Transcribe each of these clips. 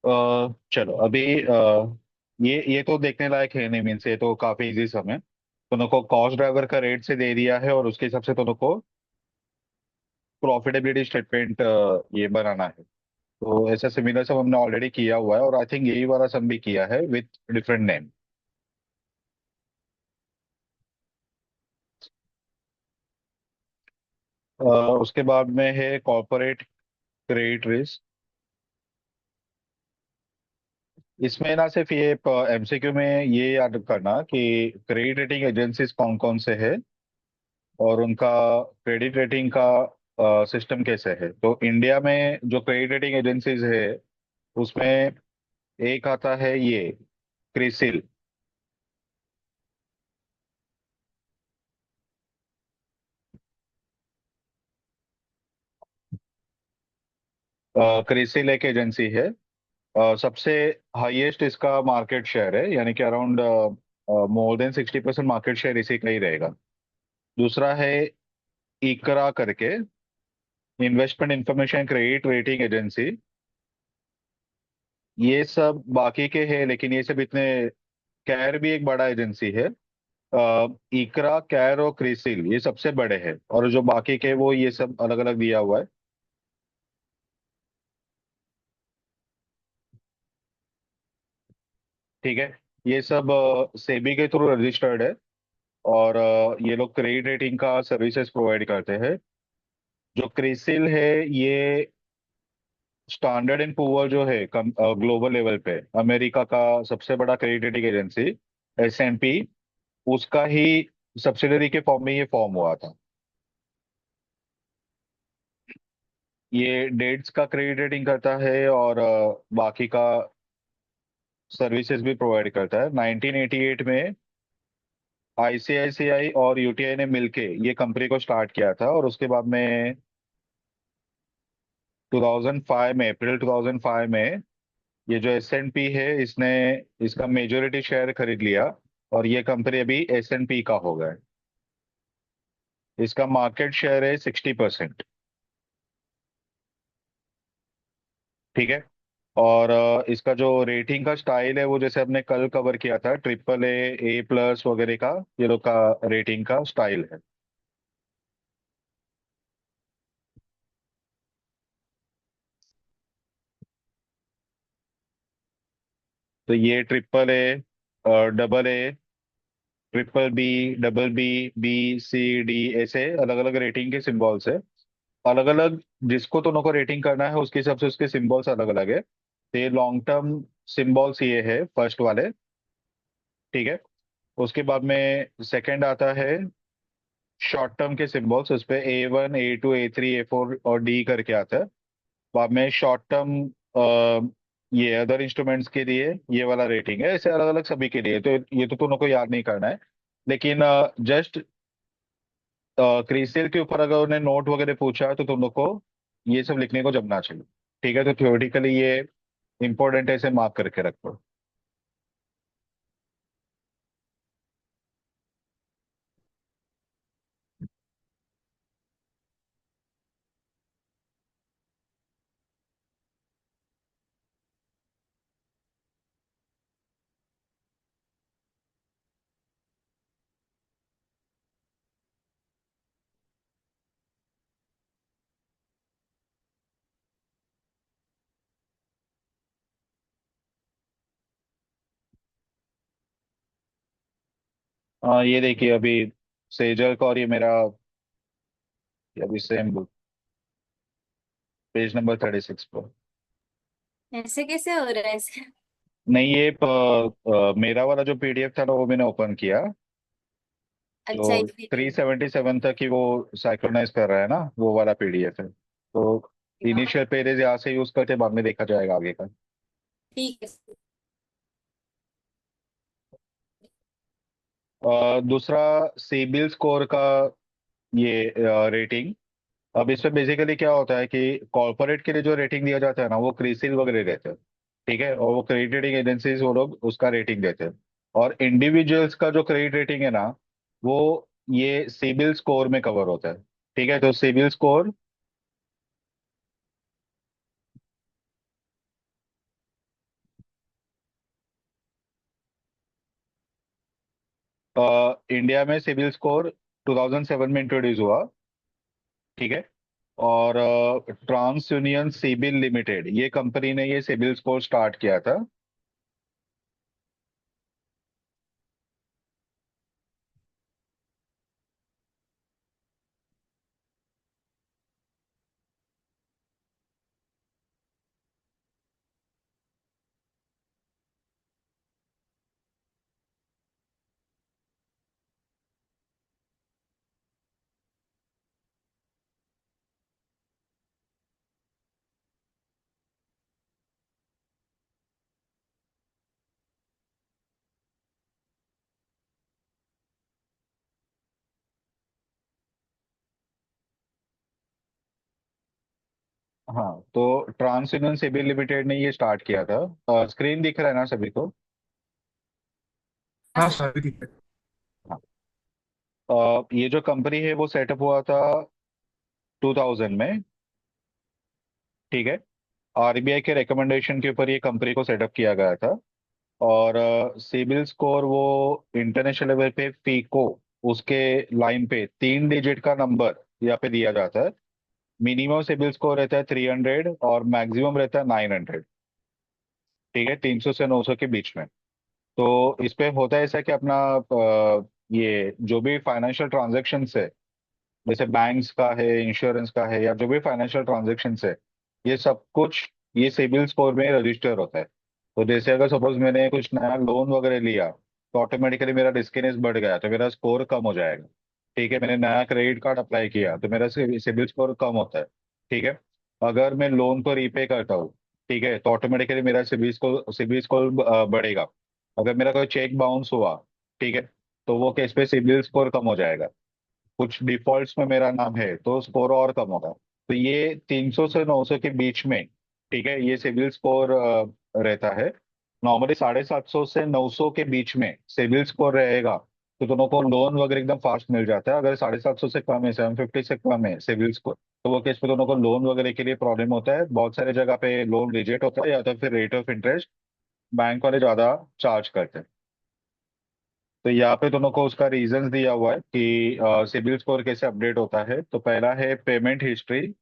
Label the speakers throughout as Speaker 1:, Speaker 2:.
Speaker 1: चलो अभी ये तो देखने लायक है नहीं, मीन्स ये तो काफी इजी सम है। तुमने को कॉस्ट ड्राइवर का रेट से दे दिया है और उसके हिसाब से तुमने को प्रॉफिटेबिलिटी स्टेटमेंट ये बनाना है। तो ऐसा सिमिलर सब हमने ऑलरेडी किया हुआ है, और आई थिंक यही वाला सम भी किया है विथ डिफरेंट नेम। उसके बाद में है कॉर्पोरेट क्रेडिट रिस्क। इसमें ना सिर्फ ये एमसीक्यू में ये याद करना कि क्रेडिट रेटिंग एजेंसीज कौन कौन से है और उनका क्रेडिट रेटिंग का सिस्टम कैसे है। तो इंडिया में जो क्रेडिट रेटिंग एजेंसीज है उसमें एक आता है ये क्रिसिल। क्रिसिल एक एजेंसी है। सबसे हाईएस्ट इसका मार्केट शेयर है, यानी कि around more than 60% market share इसी का ही रहेगा। दूसरा है इकरा करके, investment information credit rating agency. ये सब बाकी के हैं, लेकिन ये सब इतने, कैर भी एक बड़ा एजेंसी है। इकरा, कैर और क्रिसिल ये सबसे बड़े हैं, और जो बाकी के वो ये सब अलग अलग दिया हुआ है। ठीक है। ये सब सेबी के थ्रू रजिस्टर्ड है, और ये लोग क्रेडिट रेटिंग का सर्विसेज प्रोवाइड करते हैं। जो क्रिसिल है ये स्टैंडर्ड एंड पुअर जो है ग्लोबल लेवल पे अमेरिका का सबसे बड़ा credit rating agency, S and P, उसका ही सब्सिडरी के फॉर्म में ये फॉर्म हुआ था। ये डेट्स का क्रेडिट रेटिंग करता है और बाकी का सर्विसेज भी प्रोवाइड करता है। 1988 में आईसीआईसीआई और यूटीआई ने मिलके ये कंपनी को स्टार्ट किया था, और उसके बाद में 2005 में, अप्रैल 2005 में ये जो एस एंड पी है इसने इसका मेजोरिटी शेयर खरीद लिया, और ये कंपनी अभी एस एंड पी का हो गया है। इसका मार्केट शेयर है 60%। ठीक है। और इसका जो रेटिंग का स्टाइल है वो जैसे हमने कल कवर किया था, ट्रिपल ए, ए प्लस वगैरह का ये लोग का रेटिंग का स्टाइल है। तो ये triple A, double A, triple B, double B, B, C, D, ऐसे अलग अलग रेटिंग के सिंबल्स है। अलग अलग जिसको दोनों को रेटिंग करना है उसके हिसाब से उसके सिंबल्स अलग अलग है। तो ये लॉन्ग टर्म सिंबल्स ये है फर्स्ट वाले। ठीक है। उसके बाद में सेकंड आता है शॉर्ट टर्म के सिंबल्स, उस पे A1, A2, A3, A4 और डी करके आता है। बाद में शॉर्ट टर्म ये अदर इंस्ट्रूमेंट्स के लिए ये वाला रेटिंग है, ऐसे अलग अलग सभी के लिए। तो ये तो तुमको याद नहीं करना है, लेकिन जस्ट क्रिसिल के ऊपर अगर उन्हें नोट वगैरह पूछा है तो तुम लोग को ये सब लिखने को जमना चाहिए। ठीक है। तो थ्योरेटिकली ये इंपॉर्टेंट है, इसे मार्क करके रखो। ये देखिए अभी सेजल का और ये मेरा, ये अभी सेम बुक, पेज नंबर 36 पर।
Speaker 2: ऐसे कैसे हो रहा है ऐसे?
Speaker 1: नहीं ये मेरा वाला जो पीडीएफ था ना वो मैंने ओपन किया।
Speaker 2: अच्छा,
Speaker 1: तो
Speaker 2: इसीलिए।
Speaker 1: 377 तक ही वो साइक्रोनाइज कर रहा है ना, वो वाला पीडीएफ है। तो
Speaker 2: हाँ,
Speaker 1: इनिशियल पेजेस यहाँ से यूज करके बाद में देखा जाएगा आगे का।
Speaker 2: ठीक है।
Speaker 1: दूसरा सिबिल स्कोर का ये रेटिंग। अब इसमें बेसिकली क्या होता है कि कॉर्पोरेट के लिए जो रेटिंग दिया जाता है ना वो क्रिसिल वगैरह देते हैं। ठीक है। और वो क्रेडिट रेटिंग एजेंसीज वो लोग उसका रेटिंग देते हैं। और इंडिविजुअल्स का जो क्रेडिट रेटिंग है ना वो ये सिबिल स्कोर में कवर होता है। ठीक है। तो सिबिल स्कोर इंडिया में सिविल स्कोर 2007 में इंट्रोड्यूस हुआ। ठीक है। और ट्रांस यूनियन सिबिल लिमिटेड, ये कंपनी ने ये सिबिल स्कोर स्टार्ट किया था। हाँ, तो ट्रांस यूनियन सिबिल लिमिटेड ने ये स्टार्ट किया था। स्क्रीन दिख रहा है ना सभी को?
Speaker 2: हाँ
Speaker 3: हाँ
Speaker 2: सर।
Speaker 3: सर, अभी दिक्कत।
Speaker 1: हाँ। ये जो कंपनी है वो सेटअप हुआ था 2000 में। ठीक है। आरबीआई के रिकमेंडेशन के ऊपर ये कंपनी को सेटअप किया गया था। और सिबिल स्कोर वो इंटरनेशनल लेवल पे फीको, उसके लाइन पे 3 डिजिट का नंबर यहाँ पे दिया जाता है। मिनिमम सिबिल स्कोर रहता है 300 और मैक्सिमम रहता है 900। ठीक है, 300 से 900 के बीच में। तो इस पे होता है ऐसा कि अपना ये जो भी फाइनेंशियल ट्रांजेक्शन है, जैसे बैंक्स का है, इंश्योरेंस का है, या जो भी फाइनेंशियल ट्रांजेक्शन है, ये सब कुछ ये सिबिल स्कोर में रजिस्टर होता है। तो जैसे अगर सपोज मैंने कुछ नया लोन वगैरह लिया, तो ऑटोमेटिकली मेरा रिस्कीनेस बढ़ गया तो मेरा स्कोर कम हो जाएगा। ठीक है, मैंने नया क्रेडिट कार्ड अप्लाई किया तो मेरा सिबिल स्कोर कम होता है। ठीक है। अगर मैं लोन को रीपे करता हूँ, ठीक है, तो ऑटोमेटिकली मेरा सिबिल स्कोर बढ़ेगा। अगर मेरा कोई चेक बाउंस हुआ, ठीक है, तो वो केस पे सिबिल स्कोर कम हो जाएगा। कुछ डिफॉल्ट्स में मेरा नाम है तो स्कोर और कम होगा। तो ये 300 से 900 के बीच में, ठीक है, ये सिविल स्कोर रहता है। नॉर्मली 750 से 900 के बीच में सिविल स्कोर रहेगा तो दोनों को लोन वगैरह एकदम फास्ट मिल जाता है। अगर 750 से कम है, 750 से कम है सिविल स्कोर, तो वो केस पे दोनों को लोन वगैरह के लिए प्रॉब्लम होता है। बहुत सारे जगह पे लोन रिजेक्ट होता है, या तो फिर रेट ऑफ इंटरेस्ट बैंक वाले ज्यादा चार्ज करते हैं। तो यहाँ पे दोनों को उसका रीजंस दिया हुआ है कि सिबिल स्कोर कैसे अपडेट होता है। तो पहला है payment history.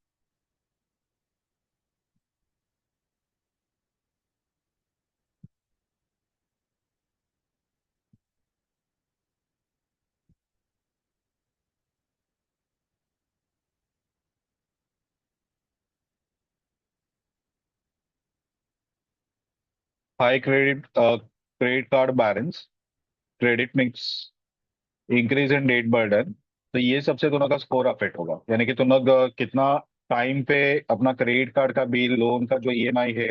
Speaker 1: High credit card balance, credit mix, increase in debt burden. तो ये सबसे दोनों का स्कोर अफेक्ट होगा, यानी कि तुम लोग कितना टाइम पे अपना क्रेडिट कार्ड का बिल, लोन का जो ईएमआई है,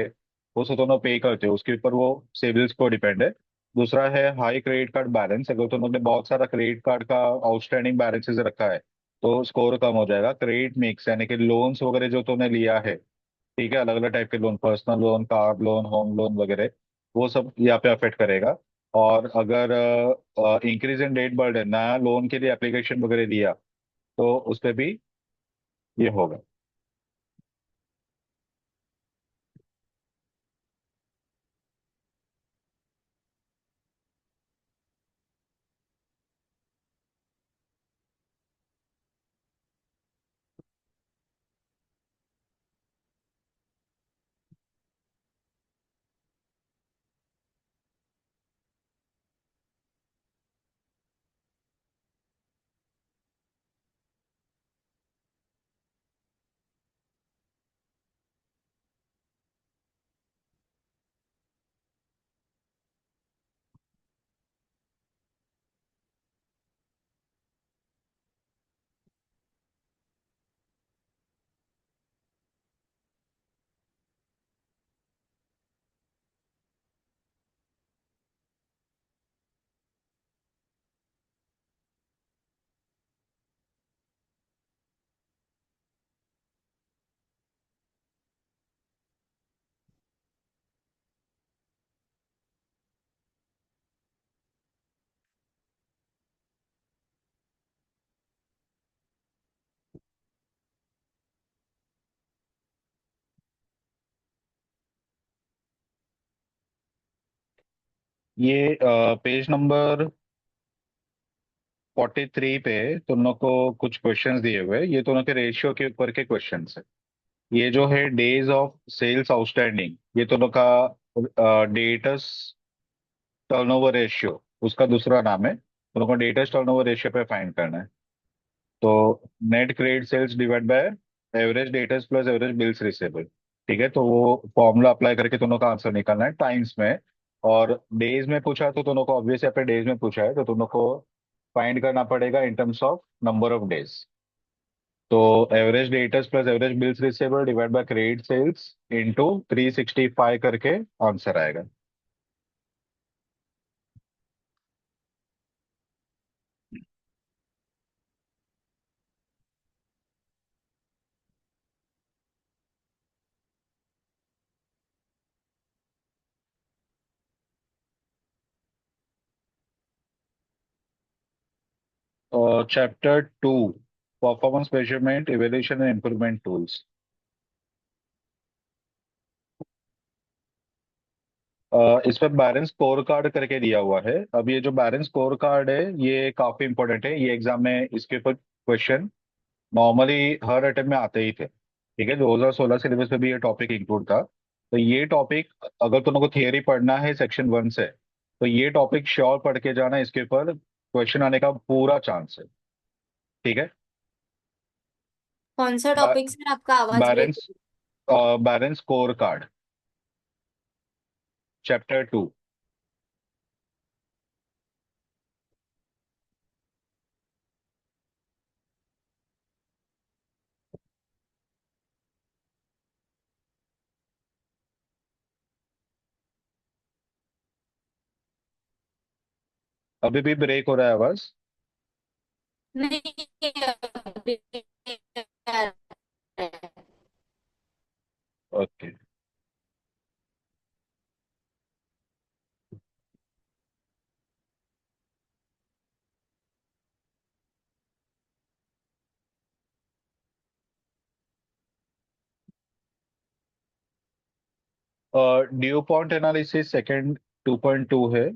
Speaker 1: वो सब दोनों पे करते हो, उसके ऊपर वो सिबिल स्कोर डिपेंड है। दूसरा है हाई क्रेडिट कार्ड बैलेंस। अगर तुम लोग ने बहुत सारा क्रेडिट कार्ड का आउटस्टैंडिंग बैलेंसेस रखा है तो स्कोर कम हो जाएगा। क्रेडिट मिक्स, यानी कि लोन्स वगैरह जो तुमने लिया है, ठीक है, अलग अलग टाइप के loan, personal loan, car loan, home loan वगैरह, वो सब यहाँ पे अफेक्ट करेगा। और अगर इंक्रीज इन डेट बर्डन, नया लोन के लिए एप्लीकेशन वगैरह दिया, तो उस पे भी ये होगा। ये पेज नंबर 43 पे तुम लोग को कुछ क्वेश्चंस दिए हुए हैं। ये दोनों के रेशियो के ऊपर के क्वेश्चंस है। ये जो है डेज ऑफ सेल्स आउटस्टैंडिंग, ये दोनों का डेटस टर्नओवर रेशियो, उसका दूसरा नाम है। तुम लोग को डेटस टर्नओवर रेशियो पे फाइंड करना है। तो net credit sales divide by average debtors plus average bills receivable. ठीक है, तो वो फॉर्मूला अप्लाई करके दोनों का आंसर निकालना है टाइम्स में। और डेज में पूछा है तो दोनों को ऑब्वियस पे डेज में पूछा है तो दोनों को फाइंड करना पड़ेगा in terms of number of days. तो average debtors plus average bills receivable divide by credit sales into 365 करके आंसर आएगा। और chapter 2, performance measurement evaluation and improvement tools. इस पे बैलेंस स्कोर कार्ड करके दिया हुआ है। अब ये जो बैलेंस स्कोर कार्ड है ये काफी इंपॉर्टेंट है। ये एग्जाम में इसके ऊपर क्वेश्चन नॉर्मली हर अटेम्प्ट में आते ही थे। ठीक है, 2016 सिलेबस में भी ये टॉपिक इंक्लूड था। तो ये टॉपिक अगर तुम लोग को थियरी पढ़ना है सेक्शन 1 से, तो ये टॉपिक श्योर पढ़ के जाना। इसके ऊपर क्वेश्चन आने का पूरा चांस है। ठीक है।
Speaker 2: कौन सा टॉपिक सर, आपका आवाज break?
Speaker 1: Balance balance score card, chapter 2। अभी भी ब्रेक हो रहा है आवाज?
Speaker 2: नहीं, अभी आ रहा है।
Speaker 1: Okay. Due point analysis second 2.2 है।